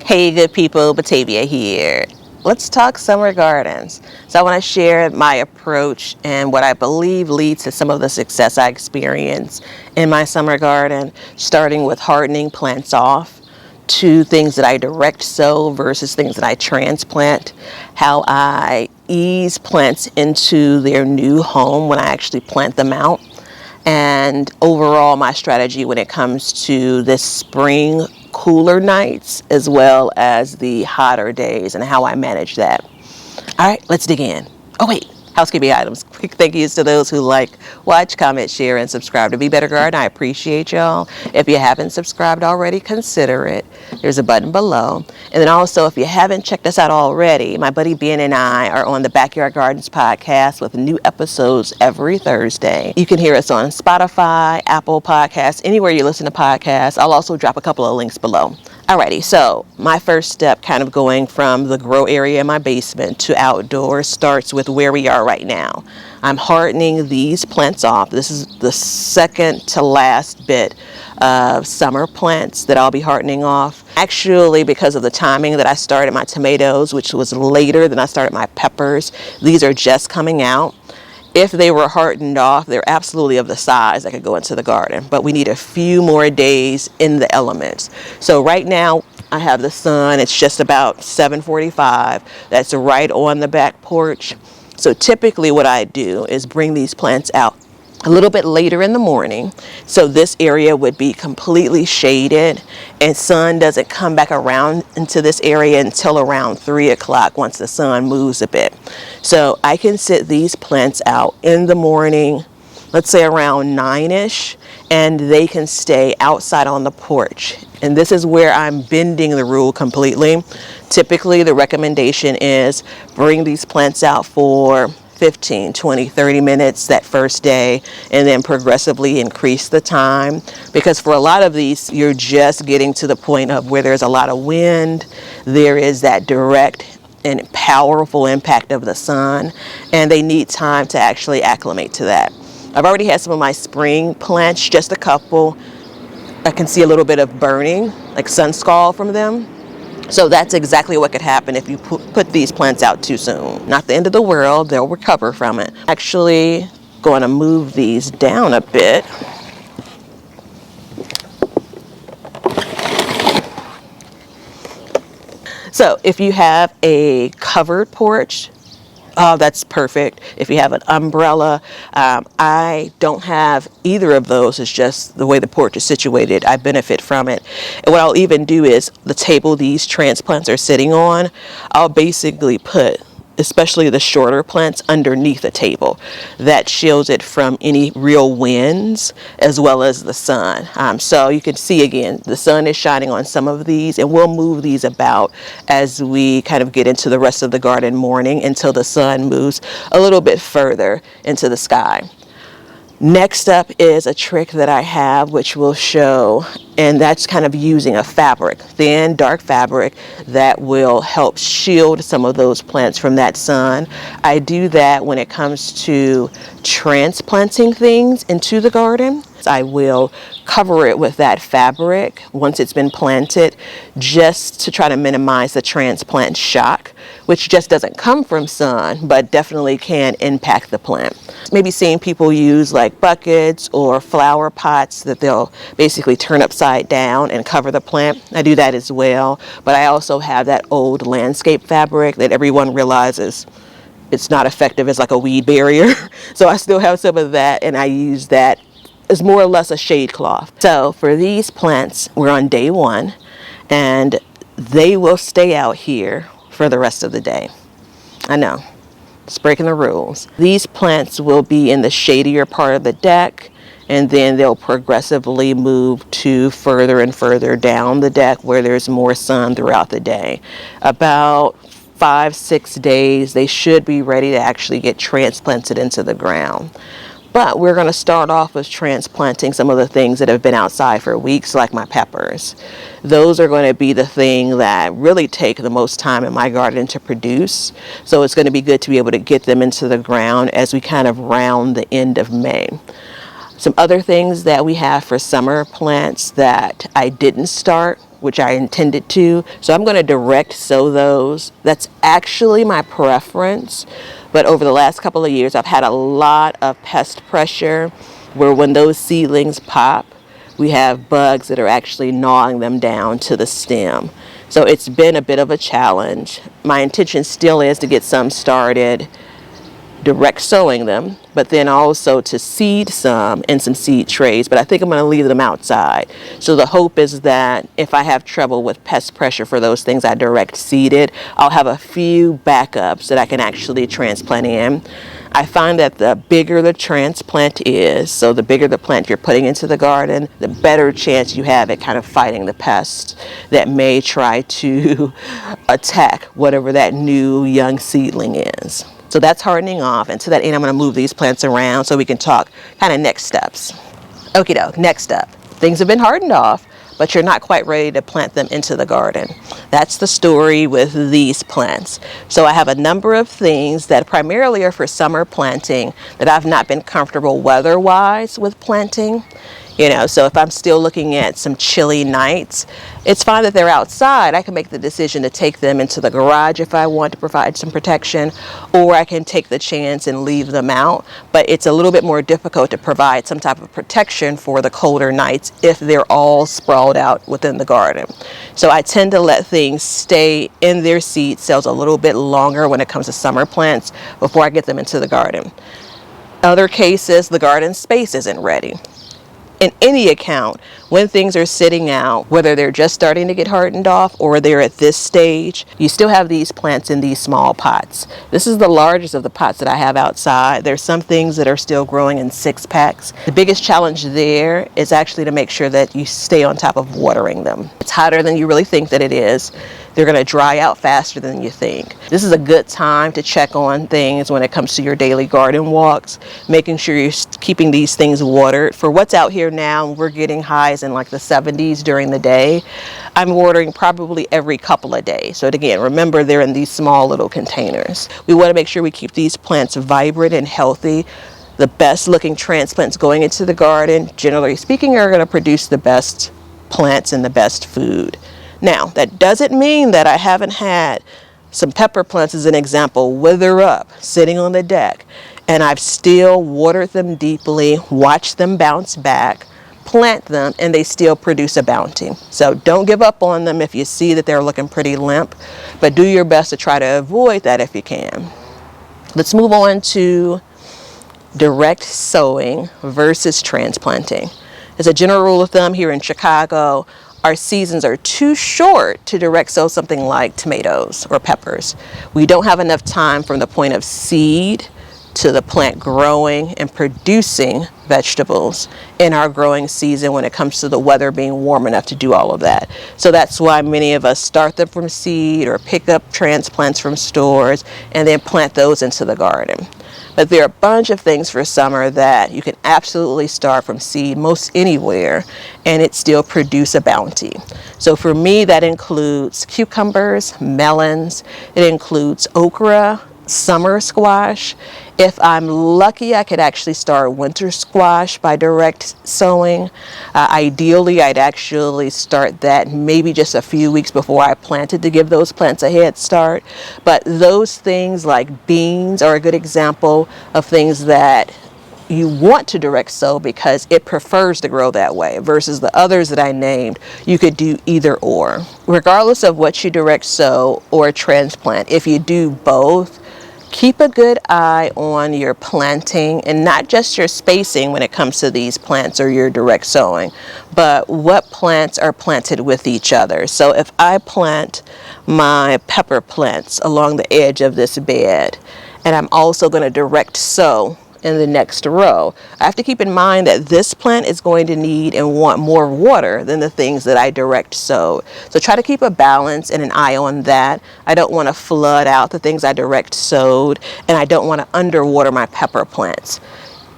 Hey good people, Batavia here. Let's talk summer gardens. So I want to share my approach and what I believe leads to some of the success I experience in my summer garden, starting with hardening plants off to things that I direct sow versus things that I transplant, how I ease plants into their new home when I actually plant them out, and overall my strategy when it comes to this spring cooler nights as well as the hotter days and how I manage that. All right, let's dig in. Oh wait, housekeeping items. Quick thank yous to those who like, watch, comment, share, and subscribe to Be Better Garden. I appreciate y'all. If you haven't subscribed already, consider it. There's a button below. And then also, if you haven't checked us out already, my buddy Ben and I are on the Backyard Gardens podcast with new episodes every Thursday. You can hear us on Spotify, Apple Podcasts, anywhere you listen to podcasts. I'll also drop a couple of links below. Alrighty, so my first step kind of going from the grow area in my basement to outdoors starts with where we are right now. I'm hardening these plants off. This is the second to last bit of summer plants that I'll be hardening off. Actually, because of the timing that I started my tomatoes, which was later than I started my peppers, these are just coming out. If they were hardened off, they're absolutely of the size that could go into the garden, but we need a few more days in the elements. So right now I have the sun, it's just about 7:45. That's right on the back porch. So typically what I do is bring these plants out a little bit later in the morning, so this area would be completely shaded and sun doesn't come back around into this area until around 3 o'clock once the sun moves a bit. So I can sit these plants out in the morning, let's say around 9ish, and they can stay outside on the porch. And this is where I'm bending the rule completely. Typically the recommendation is bring these plants out for 15, 20, 30 minutes that first day, and then progressively increase the time, because for a lot of these you're just getting to the point of where there's a lot of wind, there is that direct and powerful impact of the sun, and they need time to actually acclimate to that. I've already had some of my spring plants, just a couple. I can see a little bit of burning, like sun scald from them. So that's exactly what could happen if you put these plants out too soon. Not the end of the world, they'll recover from it. Actually, going to move these down a bit. So if you have a covered porch, oh, that's perfect. If you have an umbrella, I don't have either of those. It's just the way the porch is situated. I benefit from it. And what I'll even do is the table these transplants are sitting on, I'll basically put especially the shorter plants underneath the table. That shields it from any real winds as well as the sun. So you can see again, the sun is shining on some of these, and we'll move these about as we kind of get into the rest of the garden morning until the sun moves a little bit further into the sky. Next up is a trick that I have, which will show, and that's kind of using a fabric, thin, dark fabric that will help shield some of those plants from that sun. I do that when it comes to transplanting things into the garden. I will cover it with that fabric once it's been planted, just to try to minimize the transplant shock, which just doesn't come from sun, but definitely can impact the plant. Maybe seeing people use like buckets or flower pots that they'll basically turn upside down and cover the plant. I do that as well, but I also have that old landscape fabric that everyone realizes it's not effective as like a weed barrier. So I still have some of that, and I use that as more or less a shade cloth. So for these plants, we're on day 1, and they will stay out here for the rest of the day. I know, it's breaking the rules. These plants will be in the shadier part of the deck, and then they'll progressively move to further and further down the deck where there's more sun throughout the day. About 5-6 days, they should be ready to actually get transplanted into the ground. But we're going to start off with transplanting some of the things that have been outside for weeks, like my peppers. Those are going to be the thing that really take the most time in my garden to produce. So it's going to be good to be able to get them into the ground as we kind of round the end of May. Some other things that we have for summer plants that I didn't start which I intended to. So I'm going to direct sow those. That's actually my preference. But over the last couple of years, I've had a lot of pest pressure where when those seedlings pop, we have bugs that are actually gnawing them down to the stem. So it's been a bit of a challenge. My intention still is to get some started direct sowing them, but then also to seed some in some seed trays, but I think I'm going to leave them outside. So the hope is that if I have trouble with pest pressure for those things I direct seeded, I'll have a few backups that I can actually transplant in. I find that the bigger the transplant is, so the bigger the plant you're putting into the garden, the better chance you have at kind of fighting the pests that may try to attack whatever that new young seedling is. So that's hardening off, and to that end I'm going to move these plants around so we can talk kind of next steps. Okie doke, next up. Things have been hardened off, but you're not quite ready to plant them into the garden. That's the story with these plants. So I have a number of things that primarily are for summer planting that I've not been comfortable weather-wise with planting. So if I'm still looking at some chilly nights, it's fine that they're outside. I can make the decision to take them into the garage if I want to provide some protection, or I can take the chance and leave them out. But it's a little bit more difficult to provide some type of protection for the colder nights if they're all sprawled out within the garden. So I tend to let things stay in their seed cells a little bit longer when it comes to summer plants before I get them into the garden. Other cases, the garden space isn't ready. In any account, when things are sitting out, whether they're just starting to get hardened off or they're at this stage, you still have these plants in these small pots. This is the largest of the pots that I have outside. There's some things that are still growing in 6-packs. The biggest challenge there is actually to make sure that you stay on top of watering them. It's hotter than you really think that it is. They're going to dry out faster than you think. This is a good time to check on things when it comes to your daily garden walks, making sure you're keeping these things watered. For what's out here now, we're getting highs in like the 70s during the day. I'm watering probably every couple of days. So again, remember they're in these small little containers. We want to make sure we keep these plants vibrant and healthy. The best looking transplants going into the garden, generally speaking, are going to produce the best plants and the best food. Now, that doesn't mean that I haven't had some pepper plants, as an example, wither up sitting on the deck, and I've still watered them deeply, watched them bounce back, plant them, and they still produce a bounty. So don't give up on them if you see that they're looking pretty limp, but do your best to try to avoid that if you can. Let's move on to direct sowing versus transplanting. As a general rule of thumb here in Chicago, our seasons are too short to direct sow something like tomatoes or peppers. We don't have enough time from the point of seed to the plant growing and producing vegetables in our growing season when it comes to the weather being warm enough to do all of that. So that's why many of us start them from seed or pick up transplants from stores and then plant those into the garden. But there are a bunch of things for summer that you can absolutely start from seed most anywhere and it still produce a bounty. So for me, that includes cucumbers, melons, it includes okra, summer squash. If I'm lucky, I could actually start winter squash by direct sowing. Ideally, I'd actually start that maybe just a few weeks before I planted to give those plants a head start. But those things like beans are a good example of things that you want to direct sow because it prefers to grow that way versus the others that I named. You could do either or. Regardless of what you direct sow or transplant, if you do both, keep a good eye on your planting and not just your spacing when it comes to these plants or your direct sowing, but what plants are planted with each other. So if I plant my pepper plants along the edge of this bed and I'm also going to direct sow in the next row, I have to keep in mind that this plant is going to need and want more water than the things that I direct sow. So try to keep a balance and an eye on that. I don't want to flood out the things I direct sowed, and I don't want to underwater my pepper plants.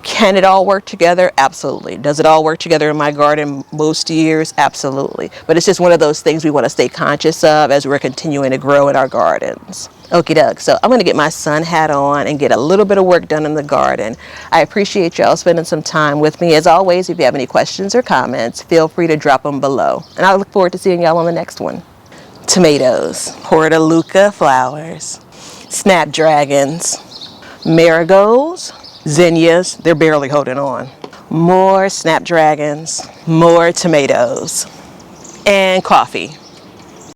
Can it all work together? Absolutely. Does it all work together in my garden most years? Absolutely. But it's just one of those things we want to stay conscious of as we're continuing to grow in our gardens. Okie doke. So I'm going to get my sun hat on and get a little bit of work done in the garden. I appreciate y'all spending some time with me. As always, if you have any questions or comments, feel free to drop them below. And I look forward to seeing y'all on the next one. Tomatoes, Hortaluca flowers, snapdragons, marigolds, zinnias, they're barely holding on. More snapdragons, more tomatoes, and coffee.